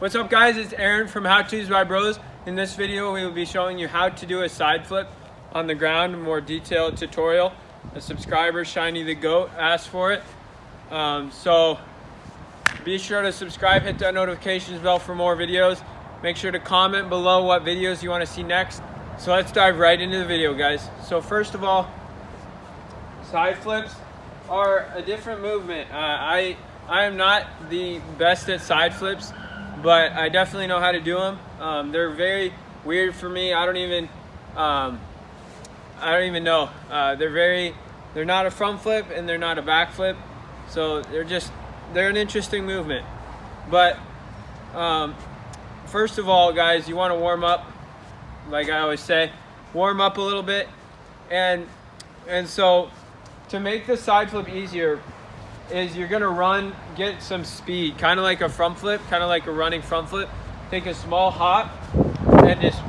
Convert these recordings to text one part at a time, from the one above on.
What's up guys, it's Aaron from How To's by Bros. In this video we will be showing you how to do a side flip on the ground, a more detailed tutorial. A subscriber, Shiny the Goat, asked for it. So be sure to subscribe, hit that notifications bell for more videos. Make sure to comment below what videos you want to see next. So let's dive right into the video guys. So first of all, side flips are a different movement. I am not the best at side flips, but I definitely know how to do them. They're very weird for me. I don't even know. They're not a front flip and they're not a back flip. So they're an interesting movement. But first of all, guys, you want to warm up. Like I always say, warm up a little bit. And so to make the side flip easier, is you're gonna get some speed, kind of like a front flip, kind of like a running front flip. Take a small hop and just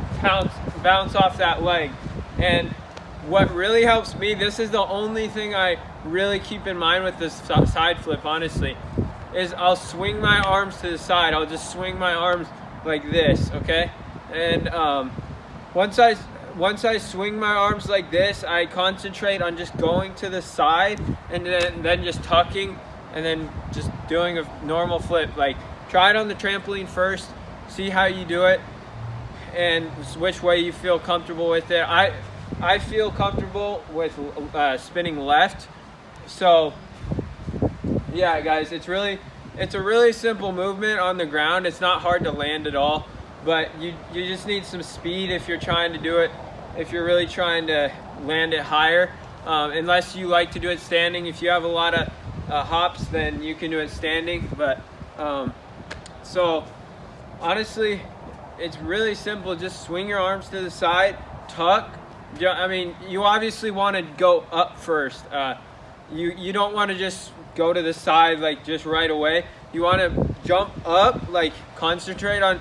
bounce off that leg. And what really helps me, this is the only thing I really keep in mind with this side flip, honestly, is I'll swing my arms to the side. I'll just swing my arms like this, okay? And once I swing my arms like this, I concentrate on just going to the side and then just tucking and then just doing a normal flip. Like, try it on the trampoline first, see how you do it and which way you feel comfortable with it. I feel comfortable with spinning left. So yeah guys, it's a really simple movement on the ground. It's not hard to land at all. But you just need some speed if you're trying to do it, if you're really trying to land it higher. Unless you like to do it standing. If you have a lot of hops, then you can do it standing. But so honestly, it's really simple. Just swing your arms to the side, tuck. I mean, you obviously want to go up first. You don't want to just go to the side like just right away. You want to jump up, like concentrate on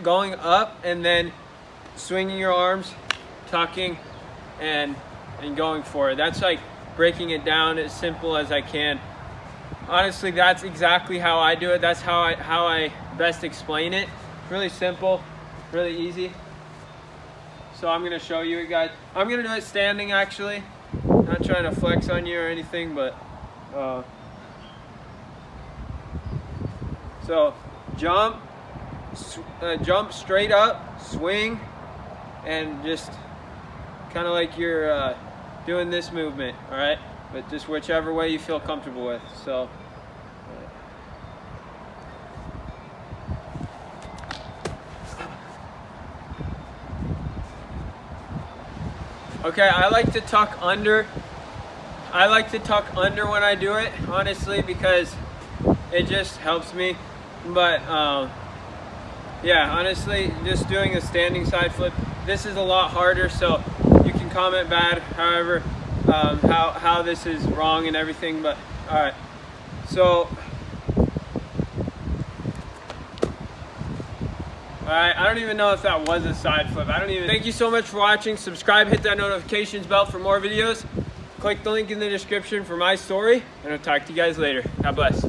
going up and then swinging your arms, tucking and going for it. That's like breaking it down as simple as I can. Honestly, that's exactly how I do it. That's how I best explain it. Really simple, really easy. So I'm gonna show you guys. I'm gonna do it standing actually. Not trying to flex on you or anything, but so jump straight up, swing, and just kind of like you're doing this movement, all right? But just whichever way you feel comfortable with. So okay, I like to tuck under. I like to tuck under when I do it, honestly, because it just helps me. But yeah, honestly, just doing a standing side flip, this is a lot harder, so you can comment bad, however, how this is wrong and everything, but all right. So, all right, I don't even know if that was a side flip. Thank you so much for watching. Subscribe, hit that notifications bell for more videos. Click the link in the description for my story, and I'll talk to you guys later. God bless.